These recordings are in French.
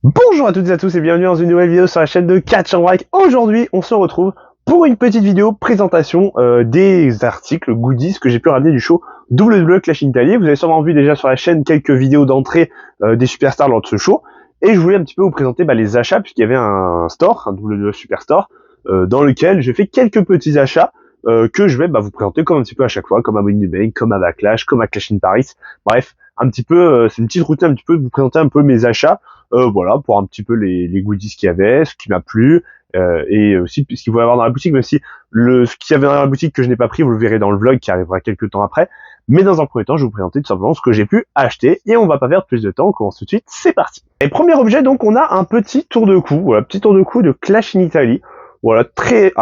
Bonjour à toutes et à tous et bienvenue dans une nouvelle vidéo sur la chaîne de Catch and Whack. Aujourd'hui, on se retrouve pour une petite vidéo présentation des articles goodies que j'ai pu ramener du show WWE Clash in Italy. Vous avez sûrement vu déjà sur la chaîne quelques vidéos d'entrée des superstars lors de ce show. Et je voulais un petit peu vous présenter les achats puisqu'il y avait un store, un WWE Superstore, dans lequel j'ai fait quelques petits achats que je vais vous présenter comme un petit peu à chaque fois, comme à Money in the Bank, comme à Backlash, comme à Clash in Paris. Bref, un petit peu, c'est une petite routine un petit peu de vous présenter un peu mes achats. Voilà, pour un petit peu les goodies qu'il y avait, ce qui m'a plu, et aussi ce qu'il va y avoir dans la boutique, même si ce qu'il y avait dans la boutique que je n'ai pas pris, vous le verrez dans le vlog qui arrivera quelques temps après. Mais dans un premier temps, je vais vous présenter tout simplement ce que j'ai pu acheter, et on va pas perdre plus de temps, on commence tout de suite, c'est parti. Et premier objet, donc, on a un petit tour de cou, voilà, petit tour de cou de Clash in Italy. Voilà, très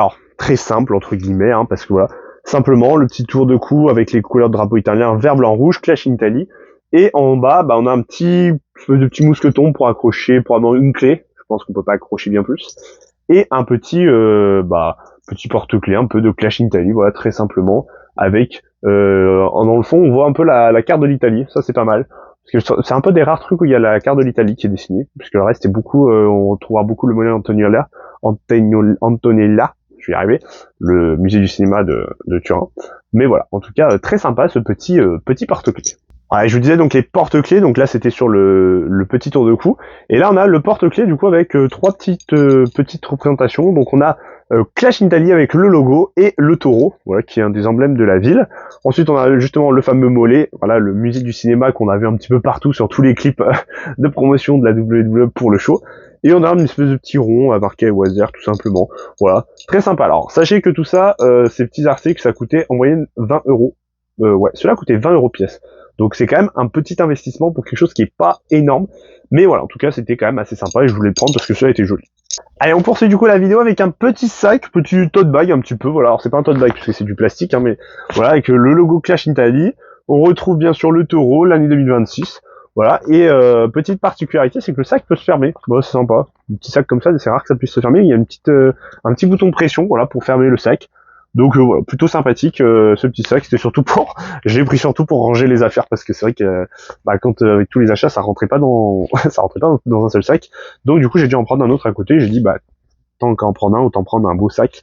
simple, entre guillemets, parce que voilà, simplement, le petit tour de cou avec les couleurs de drapeau italien, vert, blanc, rouge, Clash in Italy. Et en bas, on a un petit mousqueton pour accrocher, pour avoir une clé. Je pense qu'on peut pas accrocher bien plus. Et un petit, petit porte-clés, un peu de Clash in Italy, voilà, très simplement. Avec, dans le fond, on voit un peu la carte de l'Italie. Ça, c'est pas mal. Parce que c'est un peu des rares trucs où il y a la carte de l'Italie qui est dessinée. Puisque le reste, c'est beaucoup, on retrouvera beaucoup le modèle Antonella, je vais y arriver, le musée du cinéma de Turin. Mais voilà, en tout cas, très sympa ce petit porte-clés. Ouais, je vous disais donc les porte-clés, donc là c'était sur le petit tour de cou, et là on a le porte-clés du coup avec trois petites représentations. Donc on a Clash in Italy avec le logo et le taureau, voilà, qui est un des emblèmes de la ville. Ensuite on a justement le fameux mollet, voilà, le musée du cinéma qu'on a vu un petit peu partout sur tous les clips de promotion de la WWE pour le show. Et on a une espèce de petit rond à marquer au hasard tout simplement. Voilà, très sympa. Alors sachez que tout ça, ces petits articles, ça coûtait en moyenne 20 euros. Ouais, cela coûtait 20 euros pièce. Donc c'est quand même un petit investissement pour quelque chose qui est pas énorme. Mais voilà, en tout cas c'était quand même assez sympa et je voulais le prendre parce que cela était joli. Allez, on poursuit du coup la vidéo avec un petit sac, petit tote bag un petit peu. Voilà, alors c'est pas un tote bag parce que c'est du plastique, mais voilà, avec le logo Clash in Italy. On retrouve bien sûr le taureau, l'année 2026. Voilà, et petite particularité, c'est que le sac peut se fermer. Bon, c'est sympa. Un petit sac comme ça, c'est rare que ça puisse se fermer. Il y a un petit bouton de pression, voilà, pour fermer le sac. Donc voilà, plutôt sympathique ce petit sac. C'était surtout pour, je l'ai pris surtout pour ranger les affaires parce que c'est vrai que quand avec tous les achats, ça rentrait pas dans, ça rentrait pas dans un seul sac. Donc du coup, j'ai dû en prendre un autre à côté. J'ai dit tant qu'à en prendre un, autant prendre un beau sac.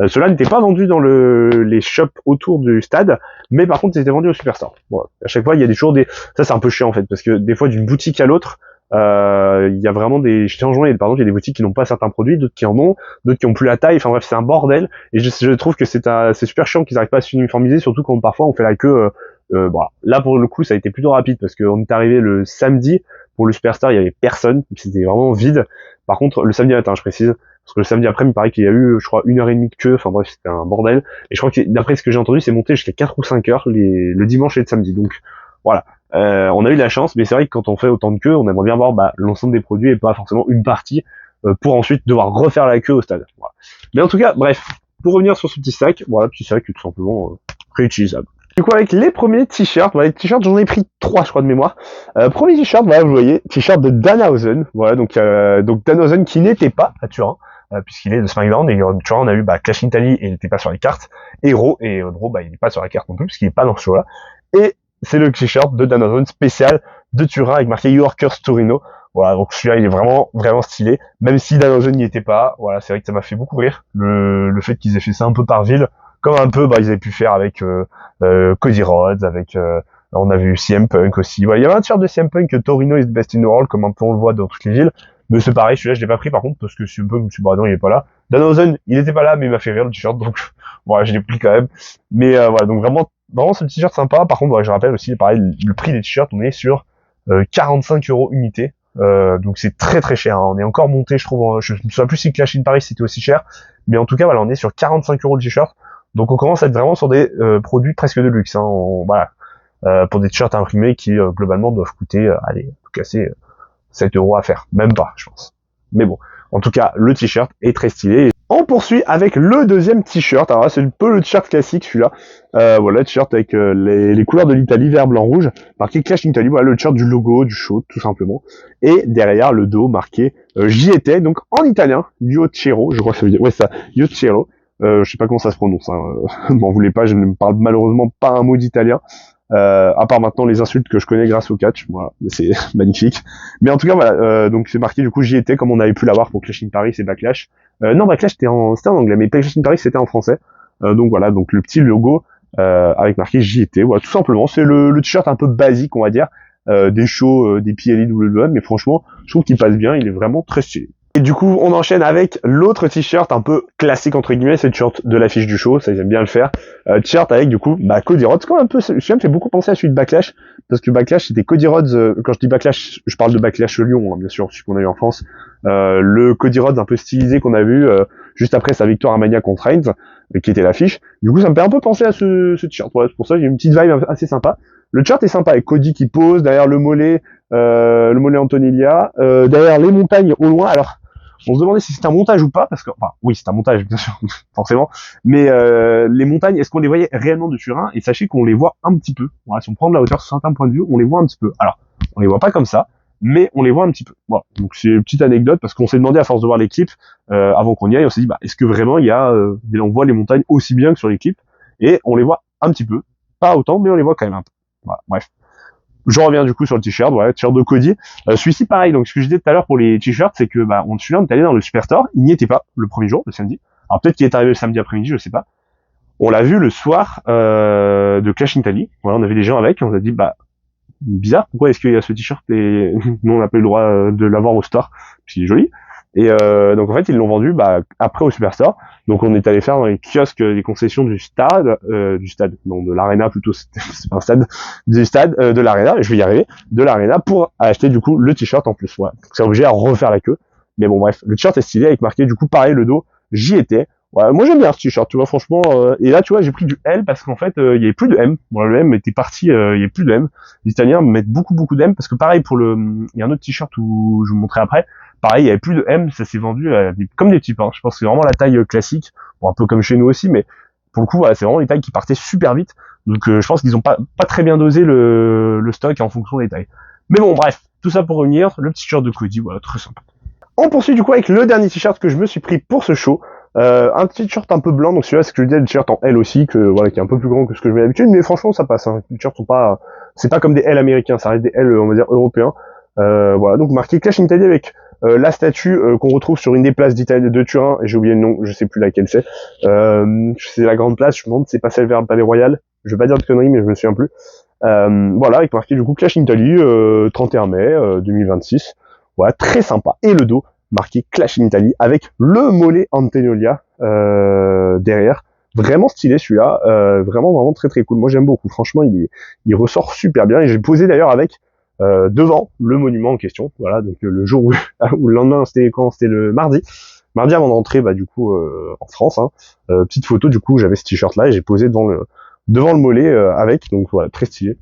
Cela n'était pas vendu dans les shops autour du stade, mais par contre, c'était vendu au Superstore. Voilà. À chaque fois, il y a toujours ça c'est un peu chiant en fait, parce que des fois d'une boutique à l'autre, il y a vraiment des changements. Par exemple, il y a des boutiques qui n'ont pas certains produits, d'autres qui en ont, d'autres qui ont plus la taille. Enfin bref, c'est un bordel. Et je trouve que c'est super chiant qu'ils n'arrivent pas à s'uniformiser, surtout quand parfois on fait la queue. Voilà. Là pour le coup, ça a été plutôt rapide parce qu'on est arrivé le samedi pour le Superstar, il y avait personne, c'était vraiment vide. Par contre, le samedi matin, je précise, parce que le samedi après, il paraît qu'il y a eu, je crois, 1 heure et demie de queue. Enfin bref, c'était un bordel. Et je crois que d'après ce que j'ai entendu, c'est monté jusqu'à 4 ou 5 heures le dimanche et le samedi. Donc voilà. On a eu de la chance, mais c'est vrai que quand on fait autant de queues, on aimerait bien voir l'ensemble des produits et pas forcément une partie pour ensuite devoir refaire la queue au stade. Voilà. Mais en tout cas, bref, pour revenir sur ce petit sac, voilà, petit sac tout simplement réutilisable. Du coup, avec les premiers t-shirts, les t-shirts, j'en ai pris 3, je crois, de mémoire. Premier t-shirt, voilà, vous voyez, t-shirt de Danhausen, voilà, donc Danhausen qui n'était pas à Turin, puisqu'il est de SmackDown, et Turin, on a eu Clash in Italy, et il n'était pas sur les cartes, et Raw, il n'est pas sur la carte non plus, puisqu'il n'est pas dans ce show-là. Et c'est le t-shirt de Danhausen spécial de Turin, avec marqué Yorkers Torino. Voilà, donc celui-là, il est vraiment, vraiment stylé, même si Danhausen n'y était pas. Voilà, c'est vrai que ça m'a fait beaucoup rire, le fait qu'ils aient fait ça un peu par ville, comme un peu, ils avaient pu faire avec Cody Rhodes, avec on a vu CM Punk aussi. Voilà, il y avait un t-shirt de CM Punk, Torino is the best in the world, comme un peu on le voit dans toutes les villes. Mais c'est pareil, celui-là je l'ai pas pris par contre parce que CM Punk, non, il est pas là. Danhausen, il était pas là, mais il m'a fait rire le t-shirt, donc voilà, je l'ai pris quand même. Mais voilà, donc vraiment ce t-shirt sympa. Par contre, je rappelle aussi, pareil, le prix des t-shirts, on est sur 45 euros unité. Donc c'est très très cher. On est encore monté, je trouve. Je me souviens plus si Clash in Paris c'était aussi cher, mais en tout cas, voilà, on est sur 45 euros le t-shirt. Donc on commence à être vraiment sur des produits presque de luxe. Voilà, pour des t-shirts imprimés qui globalement doivent coûter, tout casser 7 euros à faire, même pas, je pense. Mais bon, en tout cas, le t-shirt est très stylé. On poursuit avec le deuxième t-shirt. Alors là, c'est un peu le t-shirt classique, celui-là. Voilà, le t-shirt avec les couleurs de l'Italie, vert, blanc, rouge, marqué Clash in Italy. Voilà, le t-shirt du logo, du show, tout simplement. Et derrière, le dos marqué J'y étais, donc en italien, Io c'ero, je crois que ça veut dire, ouais, ça, Io c'ero. Je sais pas comment ça se prononce, m'en voulez pas, je ne parle malheureusement pas un mot d'italien. à part maintenant les insultes que je connais grâce au catch, voilà, c'est magnifique. Mais en tout cas voilà, donc c'est marqué du coup j'y étais comme on avait pu l'avoir pour Clash in Paris et Backlash. Non, Backlash c'était en anglais, mais Clash in Paris c'était en français. Donc voilà, donc le petit logo avec marqué j'y étais, voilà, tout simplement. C'est le t-shirt un peu basique, on va dire, des shows, des PLI WWE, mais franchement, je trouve qu'il passe bien, il est vraiment très stylé. Et du coup, on enchaîne avec l'autre t-shirt un peu classique entre guillemets, c'est le t-shirt de l'affiche du show, ça ils aiment bien le faire. T-shirt avec du coup, Cody Rhodes, quand même un peu, celui-là me fait beaucoup penser à celui de Backlash, parce que Backlash c'était Cody Rhodes, quand je dis Backlash, je parle de Backlash Lyon, hein, bien sûr, celui qu'on a eu en France. Le Cody Rhodes un peu stylisé qu'on a vu juste après sa victoire à Mania contre Reigns, qui était l'affiche. Du coup, ça me fait un peu penser à ce t-shirt. Voilà, c'est pour ça qu'il y a une petite vibe assez sympa. Le t-shirt est sympa avec Cody qui pose derrière le mollet Antonelia, derrière les montagnes au loin. Alors, on se demandait si c'était un montage ou pas, parce que, enfin, oui, c'est un montage, bien sûr, forcément. Mais les montagnes, est-ce qu'on les voyait réellement de Turin? Et sachez qu'on les voit un petit peu. Voilà, si on prend de la hauteur sur certains points de vue, on les voit un petit peu. Alors, on les voit pas comme ça, mais on les voit un petit peu. Voilà. Donc c'est une petite anecdote parce qu'on s'est demandé à force de voir les clips avant qu'on y aille, on s'est dit est-ce que vraiment il y a on voit les montagnes aussi bien que sur les clips, et on les voit un petit peu, pas autant, mais on les voit quand même un peu. Voilà, bref. Je reviens du coup sur le t-shirt, voilà, t-shirt de Cody. Celui-ci pareil, donc ce que je disais tout à l'heure pour les t-shirts, c'est que celui-là on est allé dans le Superstore, il n'y était pas le premier jour, le samedi. Alors peut-être qu'il est arrivé le samedi après-midi, je sais pas. On l'a vu le soir de Clash in Italy. Voilà, on avait des gens avec, on a dit bizarre, pourquoi est-ce qu'il y a ce t-shirt et nous on n'a pas eu le droit de l'avoir au store, puis il est joli. Et donc en fait ils l'ont vendu après au Superstore. Donc on est allé faire dans les kiosques, les concessions du stade, non de l'arena plutôt, c'est pas un stade, du stade de l'arena, je vais y arriver, de l'arena pour acheter du coup le t-shirt en plus. Voilà. C'est obligé à refaire la queue. Mais bon bref, le t-shirt est stylé avec marqué du coup pareil le dos, j'y étais. Ouais, moi j'aime bien ce t-shirt, tu vois, franchement. Et là, tu vois, j'ai pris du L parce qu'en fait, il y avait plus de M. Bon, le M était parti, il y avait plus de M. Les Italiens mettent beaucoup de M parce que pareil pour il y a un autre t-shirt où je vous montrerai après. Pareil, il y avait plus de M, ça s'est vendu comme des petits pains. Je pense que c'est vraiment la taille classique, bon, un peu comme chez nous aussi, mais pour le coup, voilà, c'est vraiment des tailles qui partaient super vite. Donc, je pense qu'ils ont pas très bien dosé le stock en fonction des tailles. Mais bon, bref, tout ça pour revenir, le petit t-shirt de Cody, voilà, très sympa. On poursuit du coup avec le dernier t-shirt que je me suis pris pour ce show. Un t-shirt un peu blanc, donc celui-là, c'est que je disais, le t-shirt en L aussi, qui est un peu plus grand que ce que je mets d'habitude, mais franchement, ça passe, hein. Les t-shirts c'est pas comme des L américains, ça reste des L, on va dire, européens. Voilà, donc marqué Clash in Italy avec la statue qu'on retrouve sur une des places d'Italie de Turin, et j'ai oublié le nom, je sais plus laquelle c'est. C'est la grande place, je me demande, c'est pas celle vers le Palais Royal. Je vais pas dire de conneries, mais je me souviens plus. Voilà, avec marqué du coup Clash in Italy, 31 mai 2026. Voilà, très sympa. Et le dos, marqué Clash in Italy avec le mollet Antonelia derrière. Vraiment stylé celui-là, vraiment très cool. Moi j'aime beaucoup. Franchement, il ressort super bien. Et j'ai posé d'ailleurs avec devant le monument en question. Voilà, donc le jour où le lendemain, c'était quand? C'était le mardi. Mardi avant d'entrer, du coup en France. Hein. Petite photo, du coup j'avais ce t-shirt-là et j'ai posé devant le mollet avec. Donc voilà, très stylé.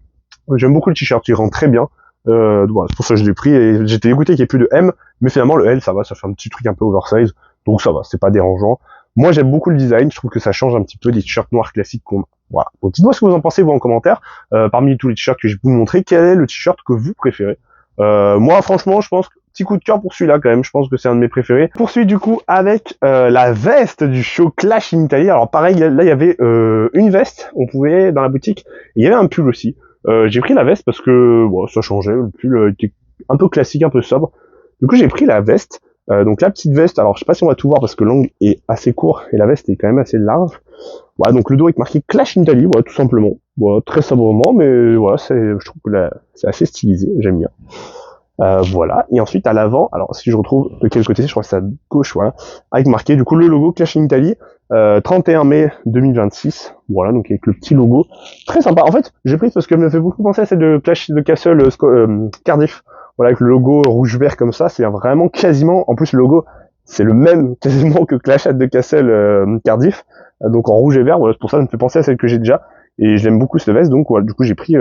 J'aime beaucoup le t-shirt, il rend très bien. Voilà, c'est pour ça que je l'ai pris et j'étais dégoûté qu'il n'y ait plus de M, mais finalement le L ça va, ça fait un petit truc un peu oversize, donc ça va, c'est pas dérangeant. Moi j'aime beaucoup le design, je trouve que ça change un petit peu des t-shirts noirs classiques qu'on a. Voilà. Donc dites-moi ce que vous en pensez vous en commentaire. Parmi tous les t-shirts que je vais vous montrer, quel est le t-shirt que vous préférez? Moi franchement je pense que petit coup de cœur pour celui-là quand même, je pense que c'est un de mes préférés. Poursuit du coup avec la veste du show Clash in Italy. Alors pareil, là il y avait une veste, on pouvait dans la boutique, et il y avait un pull aussi. J'ai pris la veste parce que ça changeait, le pull était un peu classique, un peu sobre. Du coup j'ai pris la veste, donc la petite veste, alors je sais pas si on va tout voir parce que l'angle est assez court et la veste est quand même assez large. Voilà, donc le dos est marqué Clash in Italy, voilà, tout simplement. Voilà, très sobrement, mais voilà, je trouve que c'est assez stylisé, j'aime bien. Voilà, et ensuite à l'avant, alors si je retrouve de quel côté, je crois que c'est à gauche, voilà, avec marqué du coup le logo Clash in Italy, 31 mai 2026, voilà, donc avec le petit logo, très sympa. En fait, j'ai pris parce qu'elle me fait beaucoup penser à celle de Clash de Castle Cardiff, voilà, avec le logo rouge-vert comme ça, c'est vraiment quasiment, en plus le logo, c'est le même quasiment que Clash de Castle Cardiff, donc en rouge et vert, voilà, c'est pour ça que ça me fait penser à celle que j'ai déjà, et j'aime beaucoup cette veste, donc voilà, du coup j'ai pris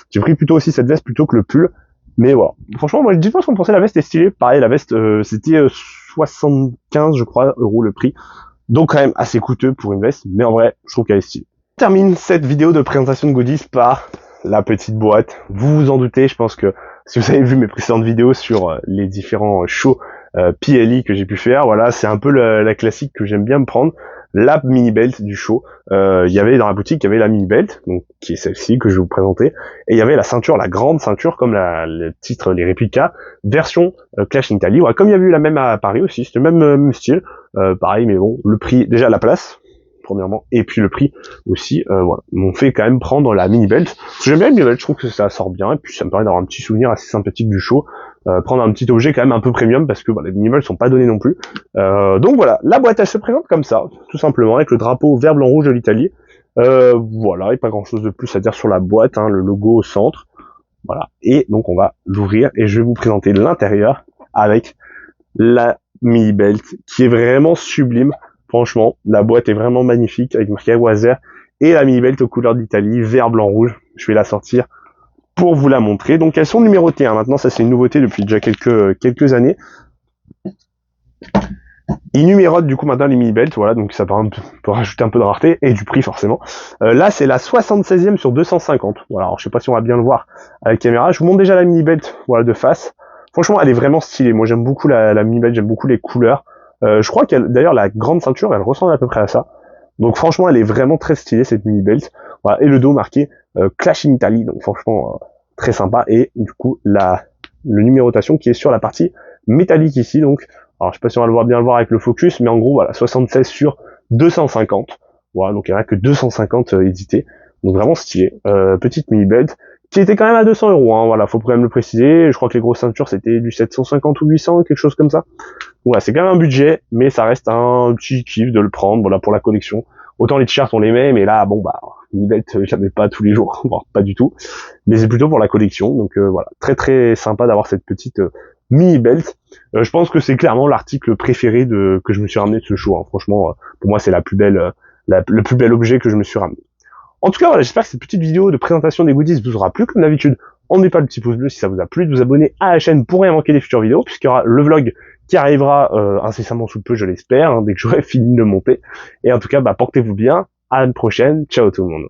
j'ai pris plutôt aussi cette veste plutôt que le pull. Mais voilà. Franchement, moi, dites-moi ce qu'on pensait, la veste est stylée. Pareil, la veste, c'était 75, je crois, euros le prix. Donc, quand même, assez coûteux pour une veste. Mais en vrai, je trouve qu'elle est stylée. Je termine cette vidéo de présentation de goodies par la petite boîte. Vous vous en doutez, je pense que si vous avez vu mes précédentes vidéos sur les différents shows PLI que j'ai pu faire, voilà, c'est un peu la classique que j'aime bien me prendre. la mini belt du show. Il y avait dans la boutique, il y avait la mini belt, donc qui est celle-ci que je vais vous présenter, et il y avait la ceinture, la grande ceinture comme le titre, les réplicas, version Clash in Italy. Ouais, comme il y avait eu la même à Paris aussi, c'était le même style, pareil, mais bon, le prix, déjà la place, premièrement, et puis le prix aussi, voilà, m'ont fait quand même prendre la mini belt. J'aime bien la mini belt, je trouve que ça sort bien, et puis ça me permet d'avoir un petit souvenir assez sympathique du show. Prendre un petit objet quand même un peu premium parce que les mini belts sont pas donnés non plus. Donc voilà, la boîte elle se présente comme ça, tout simplement, avec le drapeau vert blanc rouge de l'Italie. Voilà, et pas grand chose de plus à dire sur la boîte, hein, le logo au centre. Voilà, et donc on va l'ouvrir et je vais vous présenter l'intérieur avec la mini belt qui est vraiment sublime. Franchement, la boîte est vraiment magnifique avec marqué Wazer et la mini belt aux couleurs d'Italie, vert blanc rouge. Je vais la sortir pour vous la montrer. Donc elles sont numérotées, hein. Maintenant ça c'est une nouveauté depuis déjà quelques années. Ils numérotent du coup maintenant les mini belts, voilà, donc ça peut rajouter un peu de rareté et du prix forcément. Là c'est la 76e sur 250. Voilà, alors je sais pas si on va bien le voir à la caméra. Je vous montre déjà la mini belt, voilà, de face. Franchement elle est vraiment stylée. Moi j'aime beaucoup la mini belt, j'aime beaucoup les couleurs. Je crois qu'elle, d'ailleurs la grande ceinture, elle ressemble à peu près à ça. Donc franchement elle est vraiment très stylée cette mini belt. Voilà, et le dos marqué Clash in Italy, donc franchement très sympa. Et du coup le numérotation qui est sur la partie métallique ici, donc alors je sais pas si on va bien le voir avec le focus, mais en gros voilà, 76 sur 250. Voilà, donc il n'y en a que 250 édités. Donc vraiment stylé. Petite mini belt qui était quand même à 200 €, hein, voilà, faut quand même le préciser. Je crois que les grosses ceintures c'était du 750 ou 800, quelque chose comme ça. Voilà, c'est quand même un budget, mais ça reste un petit kiff de le prendre, voilà, pour la collection. Autant les t-shirts on les met, mais là bon mini belt je la mets pas tous les jours, bon, pas du tout. Mais c'est plutôt pour la collection, donc voilà, très très sympa d'avoir cette petite mini belt. Je pense que c'est clairement l'article préféré que je me suis ramené de ce show, hein. Franchement, pour moi c'est la plus belle, le plus bel objet que je me suis ramené. En tout cas, voilà, j'espère que cette petite vidéo de présentation des goodies vous aura plu. Comme d'habitude, n'oubliez pas le petit pouce bleu si ça vous a plu, de vous abonner à la chaîne pour rien manquer des futures vidéos, puisqu'il y aura le vlog qui arrivera incessamment sous peu, je l'espère, hein, dès que j'aurai fini de le monter. Et en tout cas, portez-vous bien, à une prochaine, ciao tout le monde.